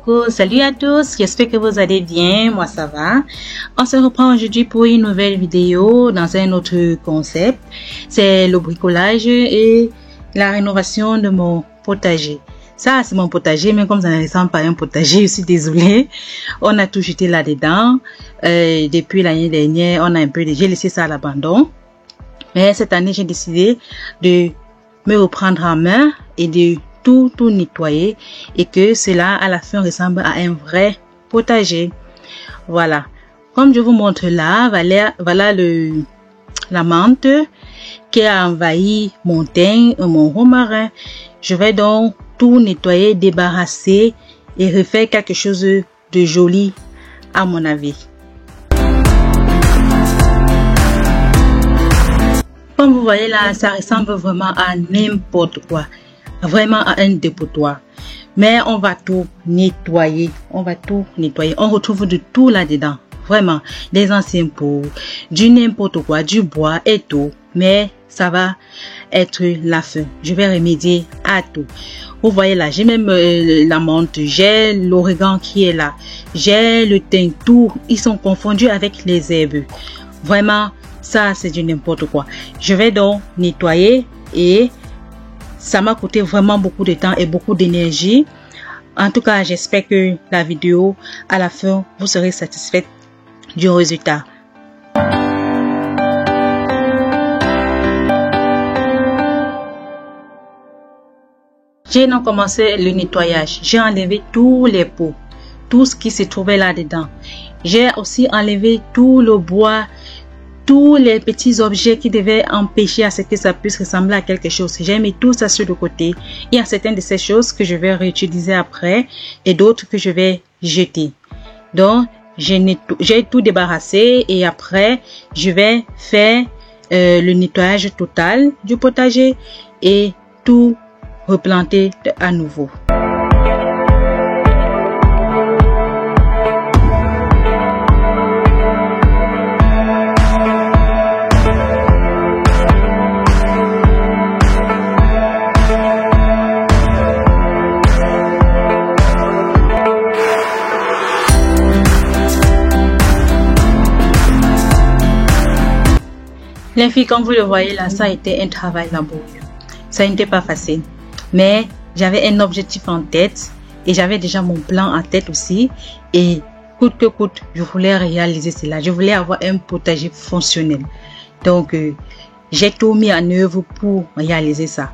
Coucou, salut à tous, j'espère que vous allez bien, moi ça va. On se reprend aujourd'hui pour une nouvelle vidéo dans un autre concept. C'est le bricolage et la rénovation de mon potager. Ça c'est mon potager, mais comme ça ne ressemble pas à un potager, je suis désolée. On a tout jeté là-dedans. Depuis l'année dernière, on a j'ai laissé ça à l'abandon. Mais cette année, j'ai décidé de me reprendre en main et de tout nettoyer et que cela à la fin ressemble à un vrai potager. Voilà. Comme je vous montre là, voilà la menthe qui a envahi mon thym et mon romarin. Je vais donc tout nettoyer, débarrasser et refaire quelque chose de joli à mon avis. Comme vous voyez là, ça ressemble vraiment à n'importe quoi. Vraiment à un dépotoir. Mais on va tout nettoyer. On va tout nettoyer. On retrouve de tout là-dedans. Vraiment. Des anciens pots, du n'importe quoi, du bois et tout. Mais ça va être la fin. Je vais remédier à tout. Vous voyez là, j'ai même la menthe, j'ai l'origan qui est là. J'ai le thym, tout. Ils sont confondus avec les herbes. Vraiment, ça c'est du n'importe quoi. Je vais donc nettoyer et ça m'a coûté vraiment beaucoup de temps et beaucoup d'énergie. En tout cas, j'espère que la vidéo, à la fin, vous serez satisfaite du résultat. J'ai donc commencé le nettoyage. J'ai enlevé tous les pots, tout ce qui se trouvait là-dedans. J'ai aussi enlevé tout le bois, tous les petits objets qui devaient empêcher à ce que ça puisse ressembler à quelque chose. J'ai mis tout ça sur le côté. Il y a certaines de ces choses que je vais réutiliser après et d'autres que je vais jeter. Donc, j'ai tout débarrassé et après, je vais faire le nettoyage total du potager et tout replanter à nouveau. Les filles, comme vous le voyez là, ça a été un travail laborieux. Ça n'était pas facile. Mais j'avais un objectif en tête et j'avais déjà mon plan en tête aussi. Et coûte que coûte, je voulais réaliser cela. Je voulais avoir un potager fonctionnel. Donc, j'ai tout mis en œuvre pour réaliser ça.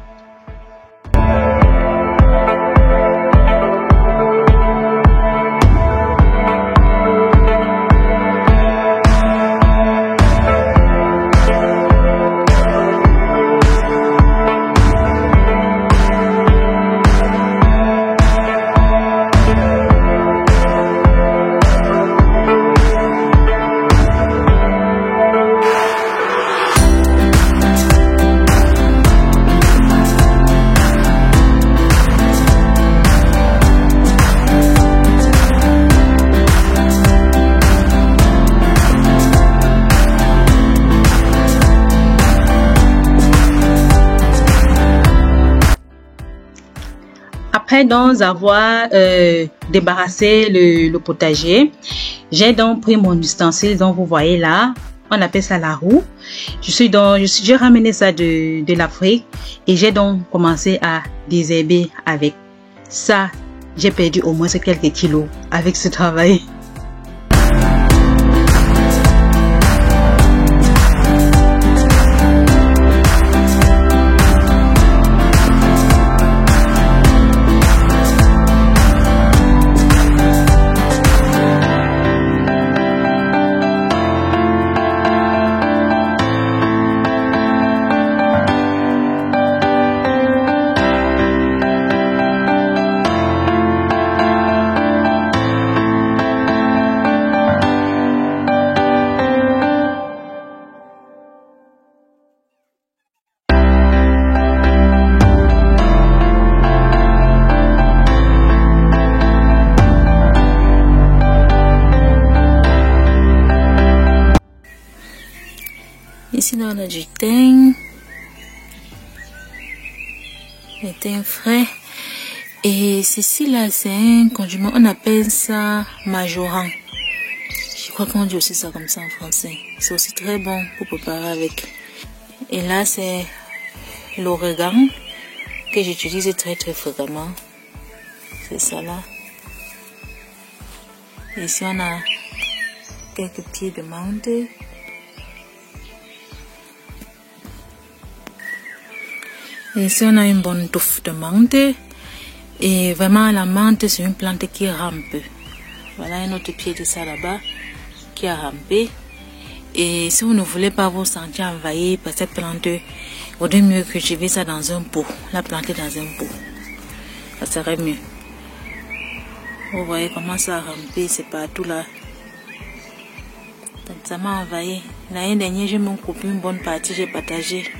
Après donc avoir débarrassé le potager, j'ai donc pris mon ustensile dont vous voyez là, on appelle ça la roue. J'ai ramené ça de l'Afrique et j'ai donc commencé à désherber avec ça. J'ai perdu au moins quelques kilos avec ce travail. Ici, on a du thym. Le thym frais. Et ceci là, c'est un condiment, on appelle ça majorant. Je crois qu'on dit aussi ça comme ça en français. C'est aussi très bon pour préparer avec. Et là, c'est l'origan que j'utilise très fréquemment. C'est ça là. Et ici, on a quelques pieds de menthe. Et ici, on a une bonne touffe de menthe. Et vraiment, la menthe, c'est une plante qui rampe. Voilà un autre pied de ça là-bas qui a rampé. Et si vous ne voulez pas vous sentir envahi par cette plante, il vaudrait mieux cultiver ça dans un pot. La planter dans un pot. Ça serait mieux. Vous voyez comment ça a rampé, c'est partout là. Donc ça m'a envahi. L'année dernière, j'ai même coupé une bonne partie, j'ai partagé.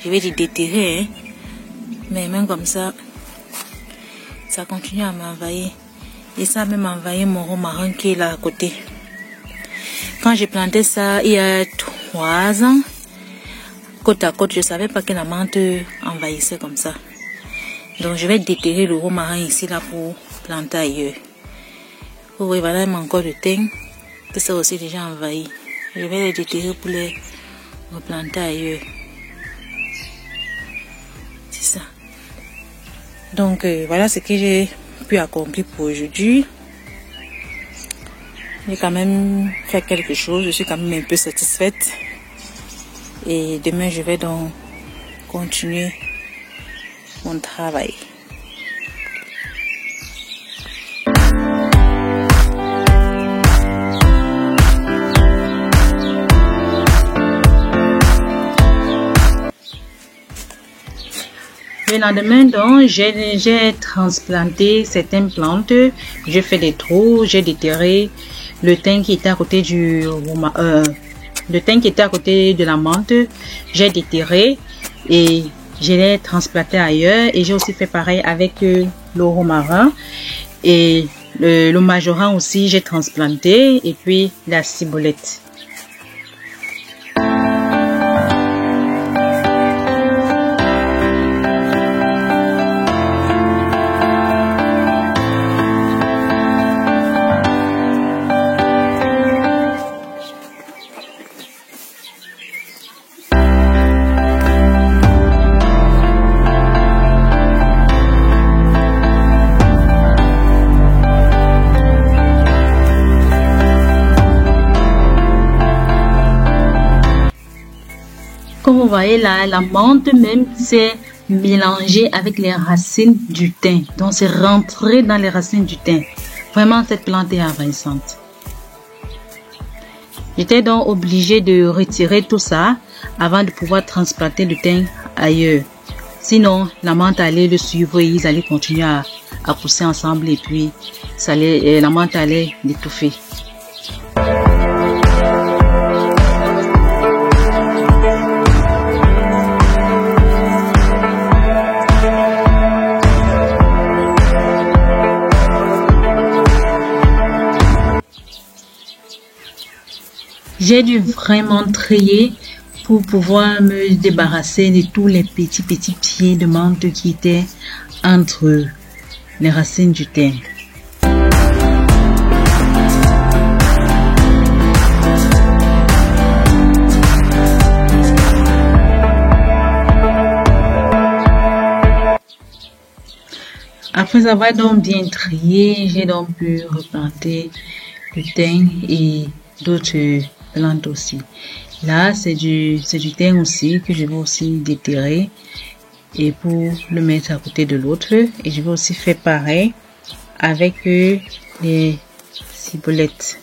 Je vais le déterrer, hein. Mais même comme ça, ça continue à m'envahir. Et ça a même envahi mon romarin qui est là à côté. Quand j'ai planté ça il y a 3 ans, côte à côte, je ne savais pas que la menthe envahissait comme ça. Donc je vais déterrer le romarin ici là pour planter ailleurs. Vous voyez, voilà encore le thym que ça aussi déjà envahi. Je vais les déterrer pour les replanter ailleurs. C'est ça. Donc voilà ce que j'ai pu accomplir pour aujourd'hui. J'ai quand même fait quelque chose. Je suis quand même un peu satisfaite. Et demain, je vais donc continuer mon travail. Le lendemain, donc, j'ai transplanté certaines plantes, j'ai fait des trous, j'ai déterré le thym qui était à côté le thym qui était à côté de la menthe, j'ai déterré et je l'ai transplanté ailleurs et j'ai aussi fait pareil avec le romarin et le majorant aussi j'ai transplanté et puis la ciboulette. Comme vous voyez là, la menthe même s'est mélangée avec les racines du thym. Donc c'est rentré dans les racines du thym. Vraiment cette plante est envahissante. J'étais donc obligée de retirer tout ça avant de pouvoir transplanter le thym ailleurs. Sinon la menthe allait le suivre et ils allaient continuer à pousser ensemble et puis la menthe allait l'étouffer. J'ai dû vraiment trier pour pouvoir me débarrasser de tous les petits pieds de menthe qui étaient entre les racines du thym. Après avoir donc bien trié, j'ai donc pu replanter le thym et d'autres plantes aussi. Là, c'est du thym aussi que je vais aussi déterrer et pour le mettre à côté de l'autre. Et je vais aussi faire pareil avec les ciboulettes.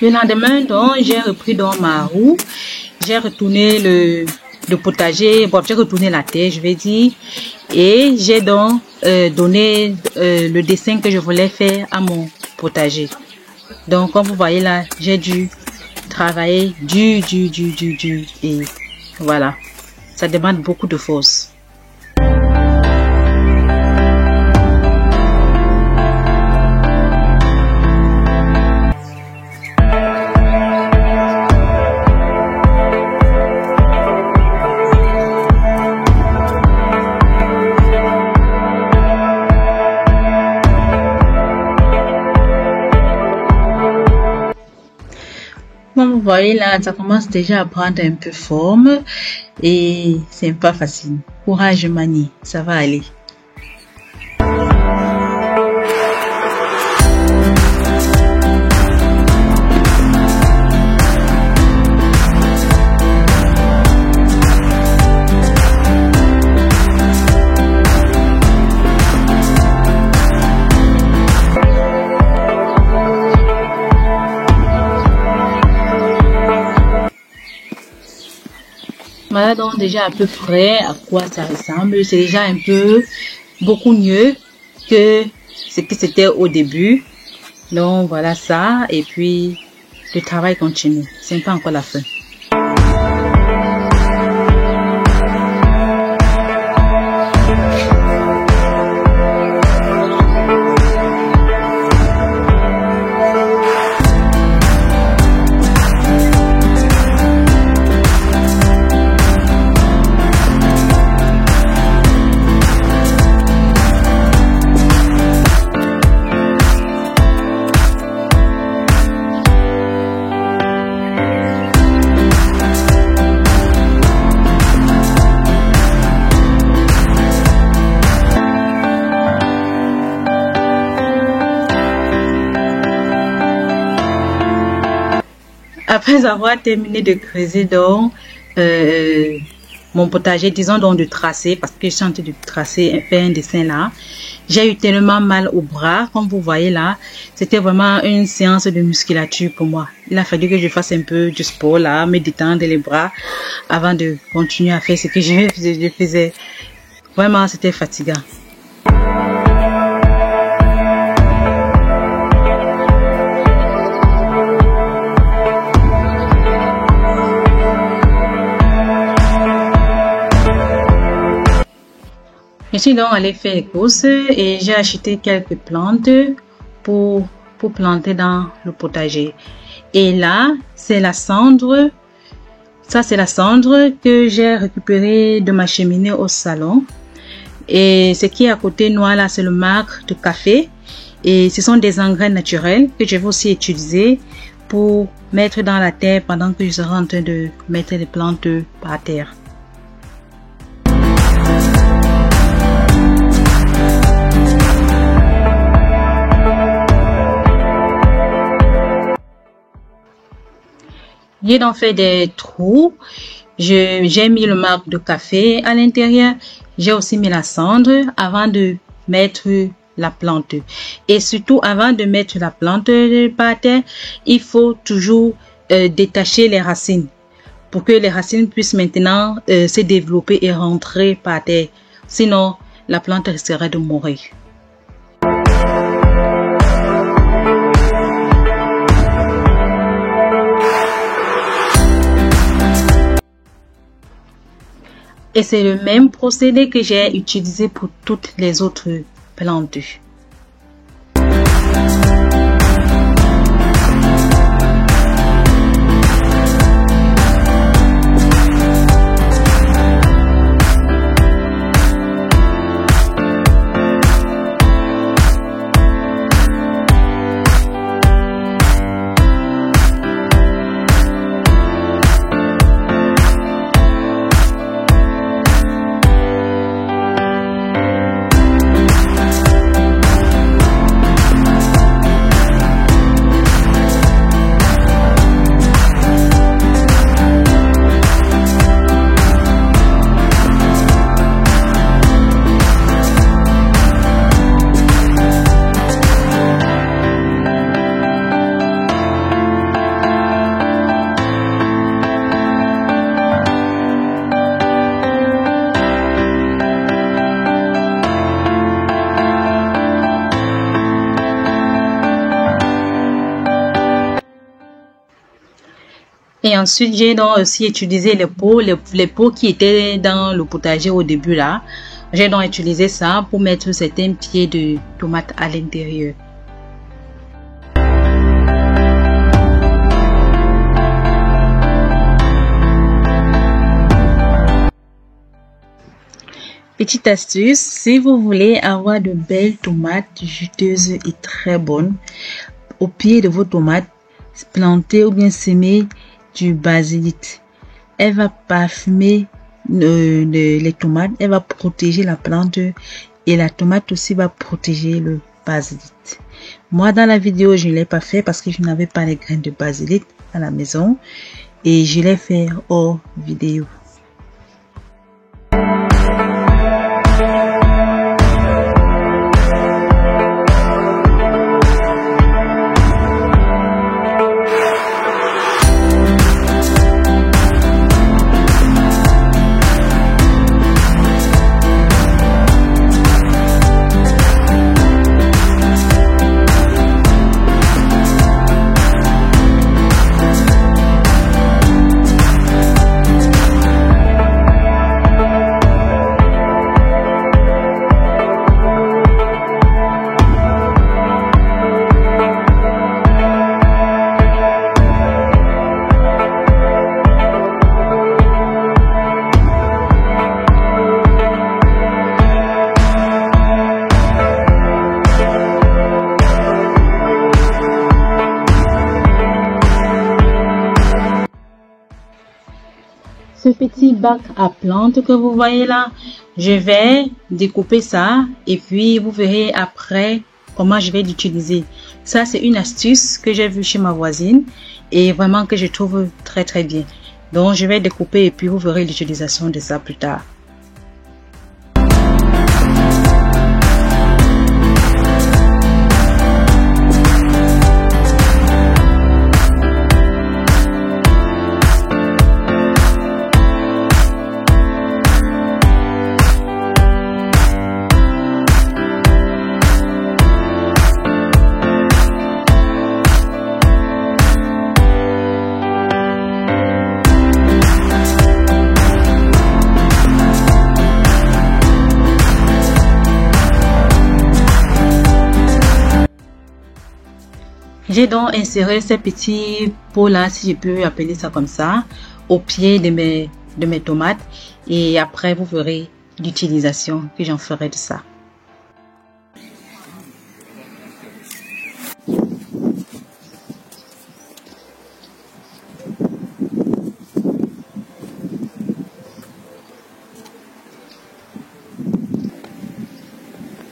Le lendemain, donc, j'ai repris dans ma roue. J'ai retourné le potager. Bon, j'ai retourné la terre, je vais dire. Et j'ai donc donné le dessin que je voulais faire à mon potager. Donc, comme vous voyez là, j'ai dû travailler dur. Et voilà. Ça demande beaucoup de force. Comme vous voyez là, ça commence déjà à prendre un peu forme et c'est pas facile. Courage Mani, ça va aller. Voilà donc déjà à peu près à quoi ça ressemble. C'est déjà un peu beaucoup mieux que ce que c'était au début. Donc voilà ça. Et puis le travail continue. C'est pas encore la fin. Après avoir terminé de creuser donc mon potager, disons donc de tracer, parce que je suis en train de tracer, faire un dessin là, j'ai eu tellement mal au bras, comme vous voyez là, c'était vraiment une séance de musculature pour moi. Il a fallu que je fasse un peu de sport là, me détendre les bras avant de continuer à faire ce que je faisais. Vraiment, c'était fatigant. Je suis donc allée faire les courses et j'ai acheté quelques plantes pour planter dans le potager. Et là, c'est la cendre. Ça, c'est la cendre que j'ai récupérée de ma cheminée au salon. Et ce qui est à côté noir là, c'est le marc de café. Et ce sont des engrais naturels que je vais aussi utiliser pour mettre dans la terre pendant que je serai en train de mettre les plantes par terre. J'ai donc fait des trous. J'ai mis le marc de café à l'intérieur. J'ai aussi mis la cendre avant de mettre la plante. Et surtout, avant de mettre la plante par terre, il faut toujours détacher les racines pour que les racines puissent maintenant se développer et rentrer par terre. Sinon, la plante risquerait de mourir. Et c'est le même procédé que j'ai utilisé pour toutes les autres plantes. Et ensuite, j'ai donc aussi utilisé les pots qui étaient dans le potager au début là. J'ai donc utilisé ça pour mettre certains pieds de tomates à l'intérieur. Petite astuce, si vous voulez avoir de belles tomates juteuses et très bonnes, au pied de vos tomates, plantez ou bien semez du basilic. Elle va parfumer les tomates, elle va protéger la plante et la tomate aussi va protéger le basilic. Moi, dans la vidéo, je ne l'ai pas fait parce que je n'avais pas les graines de basilic à la maison et je l'ai fait hors vidéo. Ce petit bac à plantes que vous voyez là, je vais découper ça et puis vous verrez après comment je vais l'utiliser. Ça, c'est une astuce que j'ai vue chez ma voisine et vraiment que je trouve très très bien. Donc, je vais découper et puis vous verrez l'utilisation de ça plus tard. J'ai donc inséré ces petits pots là, si je peux appeler ça comme ça, au pied de mes tomates et après vous verrez l'utilisation que j'en ferai de ça.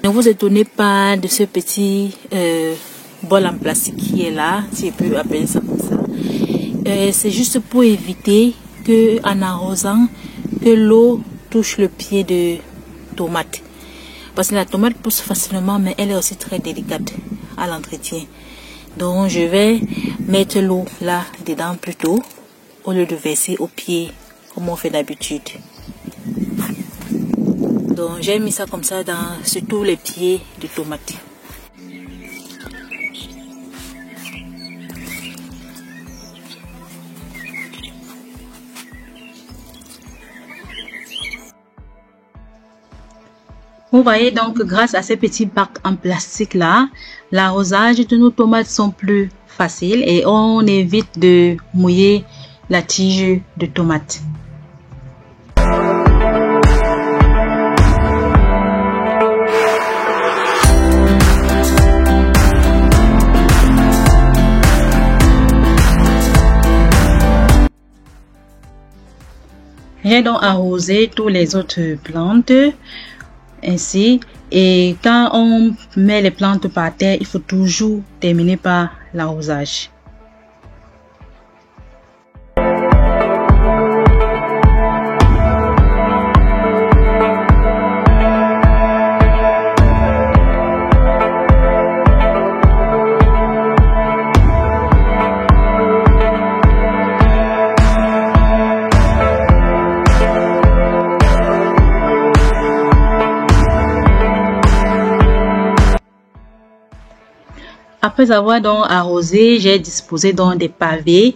Ne vous étonnez pas de ce petit bol en plastique qui est là, si je peux appeler ça comme ça. C'est juste pour éviter que, en arrosant, que l'eau touche le pied de tomate. Parce que la tomate pousse facilement, mais elle est aussi très délicate à l'entretien. Donc je vais mettre l'eau là dedans plutôt, au lieu de verser au pied comme on fait d'habitude. Donc j'ai mis ça comme ça sur tous les pieds de tomates. Vous voyez donc, grâce à ces petits bacs en plastique là, l'arrosage de nos tomates sont plus faciles et on évite de mouiller la tige de tomate. J'ai donc arrosé tous les autres plantes ainsi, et quand on met les plantes par terre, il faut toujours terminer par l'arrosage. après avoir donc arrosé, j'ai disposé donc des pavés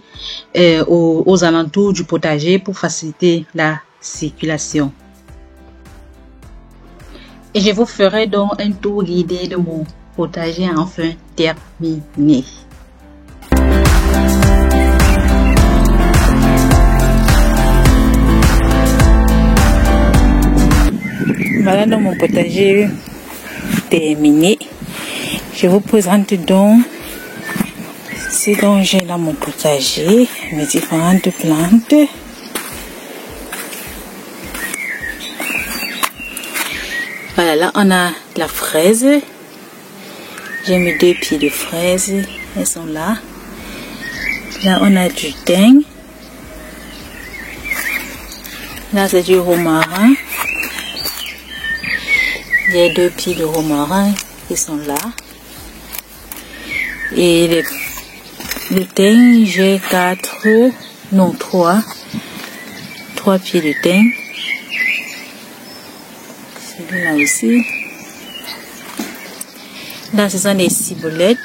aux alentours du potager pour faciliter la circulation. Et je vous ferai donc un tour guidé de mon potager enfin terminé. Voilà donc mon potager terminé. Je vous présente donc ce dont j'ai dans mon potager, mes différentes plantes. Voilà, là on a la fraise. J'ai mis 2 pieds de fraises, elles sont là. Là on a du thym. Là c'est du romarin. J'ai 2 pieds de romarin qui sont là. Et le thym, j'ai 3 pieds de thym. Celui-là aussi. Là, ce sont des ciboulettes.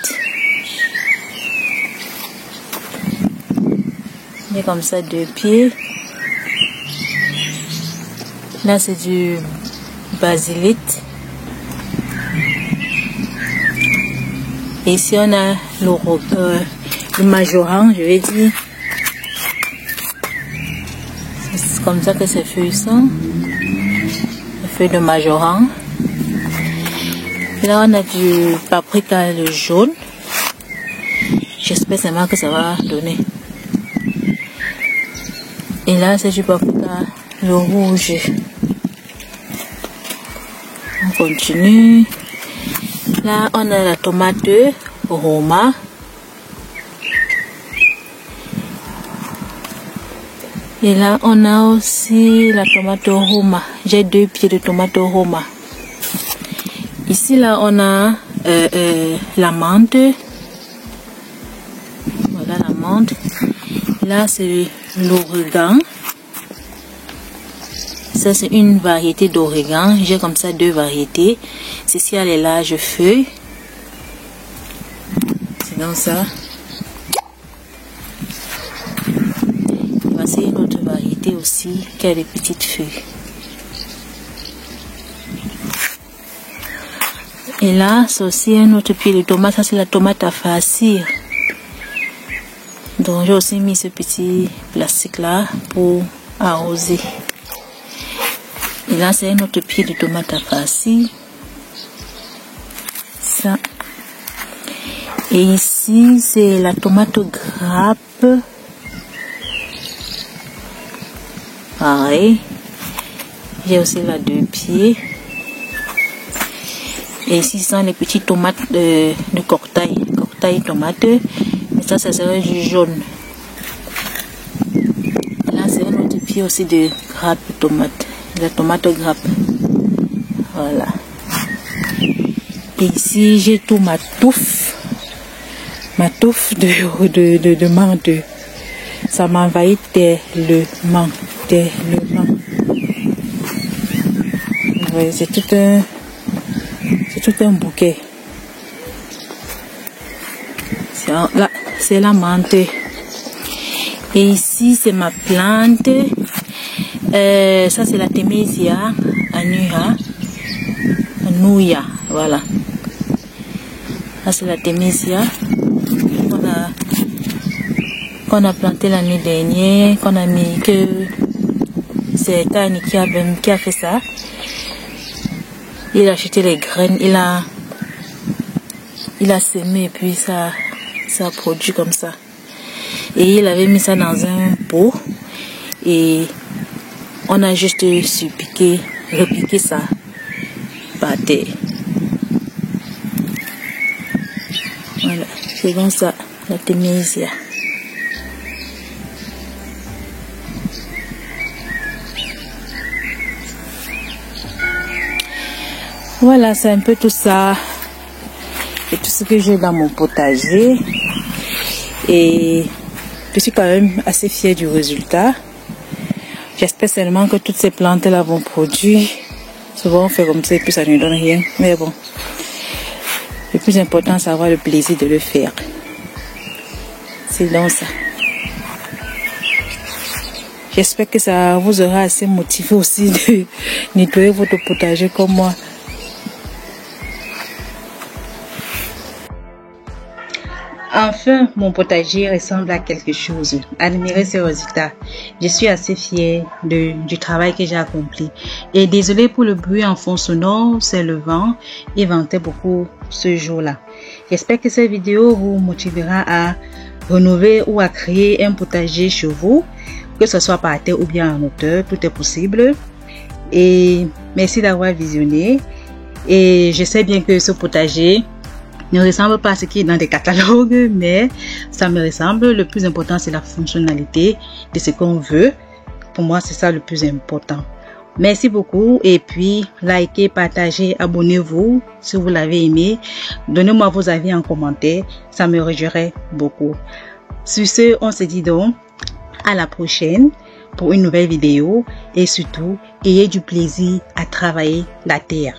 J'ai comme ça 2 pieds. Là, c'est du basilite. Et ici, on a le majoran, je vais dire. C'est comme ça que ces feuilles sont. Les feuilles de majoran. Et là, on a du paprika le jaune. J'espère seulement que ça va donner. Et là, c'est du paprika le rouge. On continue. Là, on a la tomate Roma. Et là, on a aussi la tomate Roma. J'ai 2 pieds de tomate Roma. Ici, là, on a la menthe. Voilà la menthe. Là, c'est l'origan. Ça, c'est une variété d'origan. J'ai comme ça 2 variétés. Ceci a les larges feuilles. C'est comme ça. Voici une autre variété aussi qui a des petites feuilles. Et là, c'est aussi un autre pied de tomate. Ça, c'est la tomate à farcir. Donc, j'ai aussi mis ce petit plastique là pour arroser. Et là, c'est un autre pied de tomate à farcir. Ça. Et ici, c'est la tomate grappe. Pareil. J'ai aussi là 2 pieds. Et ici, ce sont les petits tomates de cocktail. Cocktail tomate. Mais ça serait du jaune. Là, c'est un autre pied aussi de grappe tomate. La tomate grappe. Voilà. Et ici, j'ai tout ma touffe. Ma touffe de menthe. Ça m'envahit tellement. C'est tout un bouquet. Là, c'est la menthe. Et ici, c'est ma plante. Ça, c'est la Temesia Anuya. Voilà. Ça, c'est la Temesia qu'on a planté l'année dernière, qu'on a mis que c'est Tani qui a fait ça. Il a acheté les graines, il a semé et puis ça a produit comme ça. Et il avait mis ça dans un pot et on a juste repiqué ça par terre. Voilà, c'est comme ça la Temesia. Voilà, c'est un peu tout ça et tout ce que j'ai dans mon potager. Et je suis quand même assez fière du résultat. J'espère seulement que toutes ces plantes-là vont produire. Souvent on fait comme ça et puis ça ne donne rien. Mais bon. Le plus important, c'est avoir le plaisir de le faire. C'est donc ça. J'espère que ça vous aura assez motivé aussi de nettoyer votre potager comme moi. Enfin, mon potager ressemble à quelque chose. Admirez ce résultat. Je suis assez fière du travail que j'ai accompli. Et désolé pour le bruit en fond sonore, c'est le vent. Il ventait beaucoup ce jour-là. J'espère que cette vidéo vous motivera à rénover ou à créer un potager chez vous, que ce soit par terre ou bien en hauteur, tout est possible. Et merci d'avoir visionné. Et je sais bien que ce potager ne ressemble pas à ce qui est dans des catalogues, mais ça me ressemble. Le plus important, c'est la fonctionnalité de ce qu'on veut. Pour moi, c'est ça le plus important. Merci beaucoup et puis likez, partagez, abonnez-vous si vous l'avez aimé. Donnez-moi vos avis en commentaire, ça me réjouirait beaucoup. Sur ce, on se dit donc à la prochaine pour une nouvelle vidéo et surtout, ayez du plaisir à travailler la terre.